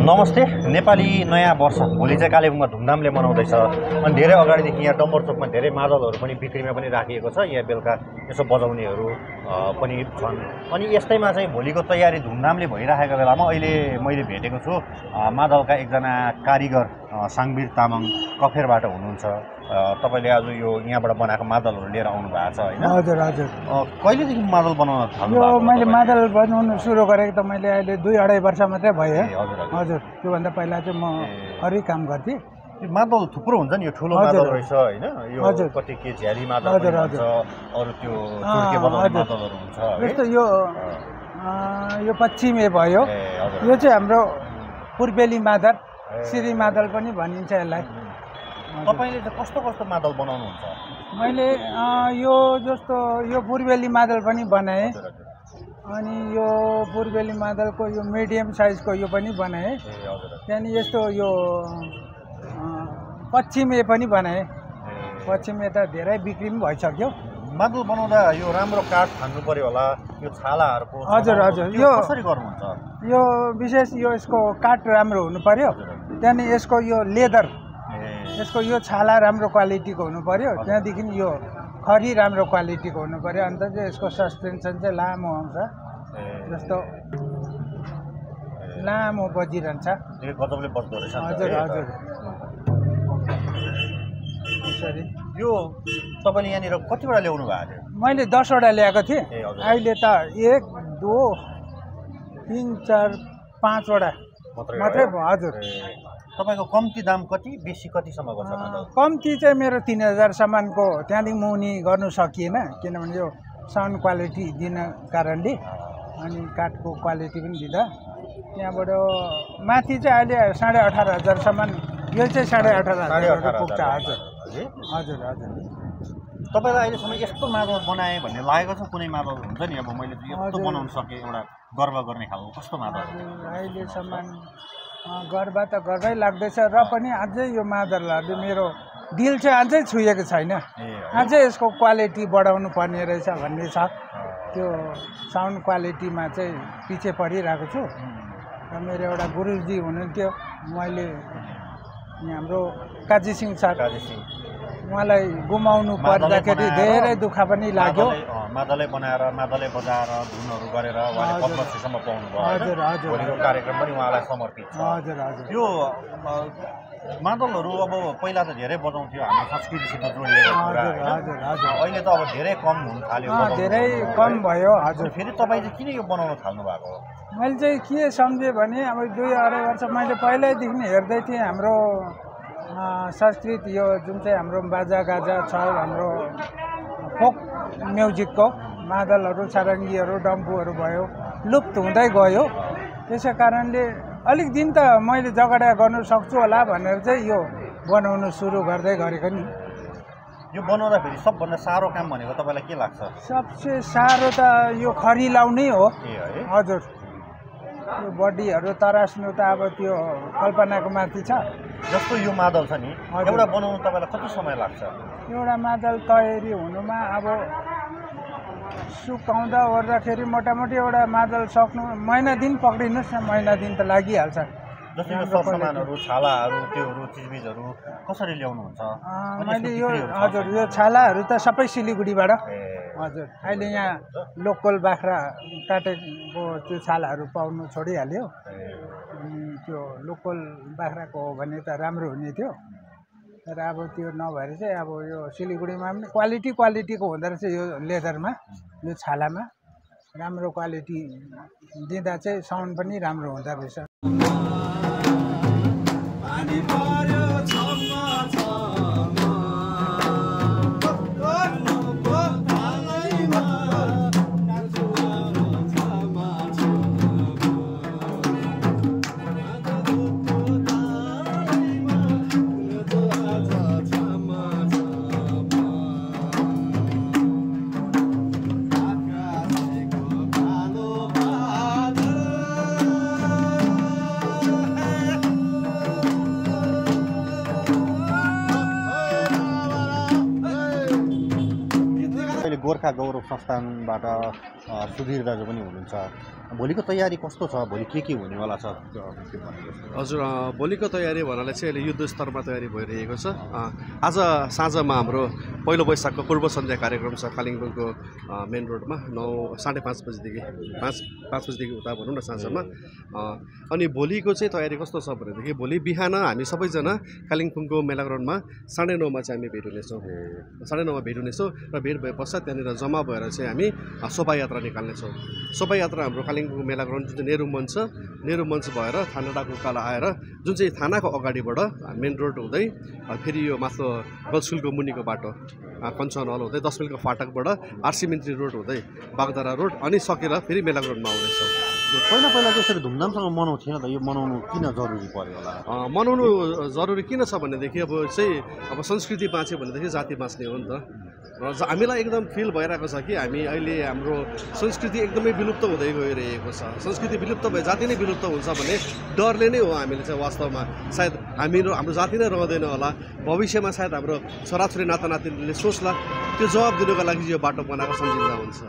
नमस्ते। नेपाली नयाँ वर्ष भोलि चाहिँ कालेबुङमा धुमधामले मनाउँदैछ। अनि धेरै अगाडिदेखि यहाँ डम्बर चोकमा धेरै मादलहरू पनि बिक्रीमा पनि राखिएको छ। यहाँ बेलुका यसो बजाउनेहरू पनि छन्। अनि यस्तैमा चाहिँ भोलिको तयारी धुमधामले भइरहेको बेलामा अहिले मैले भेटेको छु मादलका एकजना कारिगर साङवीर तामाङ कफेरबाट हुनुहुन्छ। तपाईले आज यो यहाँबाट बनाएको मादलहरू लिएर आउनु भएको छ हैन? हजुर हजुर। कहिलेदेखि मादल बनाउन थाल्नु? यो मैले मादल बनाउन सुरु गरेको त मैले अहिले 2-2.5 वर्ष मात्रै भयो। हजुर। त्योभन्दा पहिला चाहिँ म अरू काम गर्थेँ। मादल थुप्रो हुन्छ नि, यो ठुलो मादल रहेछ हैन? यो कति के झ्याली मादल हुन्छ, अरू त्यो चुड्के बजाउने मादलहरू हुन्छ। जस्तो यो पश्चिमे भयो। यो चाहिँ हाम्रो पूर्वेली मादल, श्री मादल पनि भनिन्छ यसलाई। तपाईले चाहिँ कस्तो कस्तो मादल बनाउनुहुन्छ? मैले यो जस्तो यो पूर्वेली मादल पनि बनाएँ। अनि यो पूर्वेली मादलको यो मिडियम साइजको यो पनि बनाएँ। त्यहाँदेखि यस्तो यो पश्चिमे पनि बनाएँ। पश्चिमे त धेरै बिक्री पनि भइसक्यो। मादल बनाउँदा यो राम्रो काठ खानु पर्यो होला, यो छालाहरूको। हजुर हजुर। यो कसरी गर्नुहुन्छ? यो विशेष यसको काठ राम्रो हुनु पर्यो। त्यहाँदेखि यसको यो लेदर, यसको यो छाला राम्रो क्वालिटीको हुनु पर्यो। त्यहाँदेखि यो खरी राम्रो क्वालिटीको हुनु पर्यो। अन्त चाहिँ यसको सस्पेन्सन चाहिँ लामो आउँछ, जस्तो लामो बजिरहन्छ। गजबले बज्दो रहेछ। हजुर हजुर। यसरी यो तपाईले यहाँनिर कतिवटा ल्याउनु भएको थियो? मैले 10 वटा ल्याएको थिएँ। अहिले त 1 2 3 4 5 वटा मात्रै भयो। हजुर। तपाईको कम्ती दाम कति, बेसी कतिसम्मको छ? कम्ती चाहिँ मेरो 3000 सम्मको, त्यहाँदेखि मुनि गर्नु सकिएन किनभने यो साउन्ड क्वालिटी दिन कारणले, अनि काठको क्वालिटी पनि दिँदा त्यहाँबाट माथि चाहिँ अहिले 18,500 सम्म। यो चाहिँ 18,500 पुग्छ। हजुर हजुर हजुर। तपाईलाई अहिलेसम्म यस्तो मादल बनाए भन्ने लागेको छ? कुनै मादल हुन्छ नि, अब मैले यस्तो बनाउन सकेँ, एउटा गर्व गर्ने खालको कस्तो मादल? अहिलेसम्म गर्व त गर्वै लाग्दैछ, र पनि अझै यो मादलहरूले मेरो दिल चाहिँ अझै छुएको छैन। अझै यसको क्वालिटी बढाउनु पर्ने रहेछ भन्ने छ। त्यो साउन्ड क्वालिटीमा चाहिँ पछि परिरहेको छु। र मेरो एउटा गुरुजी हुनुहुन्थ्यो, मैले हाम्रो काजी सिंह सर, उहाँलाई गुमाउनु पर्दाखेरि धेरै दुःख पनि लाग्यो। मादलै बनाएर मादलै बजाएर धुनहरू गरेर उहाँले पद्मश्रीसम्म पाउनु भयो। हजुर हजुर। भोलिको कार्यक्रम पनि उहाँलाई समर्पित छ। हजुर हजुर। यो मादलहरू अब पहिला त धेरै बजाउँथ्यो, हाम्रो संस्कृतिसित जोडिएको कुरा। हजुर हजुर। अहिले त अब धेरै कम हुन थाल्यो, धेरै कम भयो। हजुर। फेरि तपाईँ चाहिँ किन यो बनाउन थाल्नु भएको? मैले चाहिँ के सम्झेँ भने अब 2-2.5 वर्ष मैले पहिल्यैदेखि हेर्दै थिएँ हाम्रो संस्कृति, यो जुन चाहिँ हाम्रो बाजागाजा छ, हाम्रो फोक म्युजिकको मादलहरू, सारङ्गीहरू, डम्फुहरू भयो, लुप्त हुँदै गयो। त्यसै कारणले अलिक दिन त मैले जगडा गर्नु सक्छु होला भनेर चाहिँ यो बनाउनु सुरु गर्दै गरेको नि। यो बनाउँदाखेरि सबभन्दा साह्रो काम भनेको तपाईँलाई के लाग्छ? सबसे साह्रो त यो खरी लाउनै हो। हजुर। यो बडीहरू तरास्नु त अब त्यो कल्पनाको माथि छ। जस्तो यो मादल छ नि, एउटा बनाउनु तपाईँलाई कति समय लाग्छ? एउटा मादल तयारी हुनुमा अब सुकाउँदा ओर्दाखेरि मोटामोटी एउटा मादल सक्नु महिना दिन पक्रिनुहोस् न, महिना दिन त लागिहाल्छ। जस्तो यो सरसामानहरू, छालाहरू, त्योहरू चिजबिजहरू कसरी ल्याउनुहुन्छ? मैले यो हजुर, यो छालाहरू त सबै सिलिगुडीबाट। हजुर। अहिले यहाँ लोकल बाख्रा काटेको त्यो छालाहरू पाउनु छोडिहाल्यो। अनि त्यो लोकल बाख्राको हो भने त राम्रो हुने थियो, तर अब त्यो नभएर चाहिँ अब यो सिलिगुडीमा पनि क्वालिटीको हुँदो रहेछ। यो लेदरमा, यो छालामा राम्रो क्वालिटी दिँदा चाहिँ साउन्ड पनि राम्रो हुँदो रहेछ। गोर्खा गौरव संस्थानबाट सुधीर दाजु पनि हुनुहुन्छ। भोलिको तयारी कस्तो छ, भोलि के हुनेवाला छ? हजुर, भोलिको तयारी भन्नाले चाहिँ अहिले युद्ध स्तरमा तयारी भइरहेको छ। आज साँझमा हाम्रो पहिलो वैशाखको पूर्व सन्ध्या कार्यक्रम छ कालिम्पोङको मेन रोडमा 5:30 बजीदेखि 5 बजीदेखि उता भनौँ न साँझमा। अनि भोलिको चाहिँ तयारी कस्तो छ भनेदेखि भोलि बिहान हामी सबैजना कालिम्पोङको मेला ग्राउन्डमा 9:30 चाहिँ हामी भेट हुनेछौँ। 9:30 भेट हुनेछौँ र भेट भए पश्चात त्यहाँनिर जम्मा भएर चाहिँ हामी शोभायात्रा निकाल्नेछौँ। शोभायात्रा हाम्रो कालिम्पोङ मेला ग्राउन्ड जुन चाहिँ नेहरू मञ्च भएर थाना डाक उकालो आएर जुन चाहिँ थानाको अगाडिबाट मेन रोड हुँदै फेरि यो माथि गर्ल्स स्कुलको मुनिको बाटो कञ्चन हल हुँदै 10 माइलको फाटकबाट आरसी मिन्त्री रोड हुँदै बागधारा रोड अनि सकेर फेरि मेला ग्राउन्डमा आउनेछौँ। पहिला त्यसरी धुमधामसँग मनाउँथेन त, यो मनाउनु किन जरुरी पर्यो होला? मनाउनु जरुरी किन छ भनेदेखि अब संस्कृति बाँच्यो भनेदेखि जाति बाँच्ने हो नि त। र हामीलाई एकदम फिल भइरहेको छ कि हामी अहिले हाम्रो संस्कृति एकदमै विलुप्त हुँदै गइरहेको छ। संस्कृति विलुप्त भए जाति नै विलुप्त हुन्छ भन्ने डरले नै हो हामीले चाहिँ वास्तवमा सायद हाम्रो जाति नै रहँदैन होला। भविष्यमा सायद हाम्रो छोराछोरी नातानातिनीले सोच्ला, त्यो जवाब दिनुको लागि यो बाटो बनाएको सम्झिँदा हुन्छ।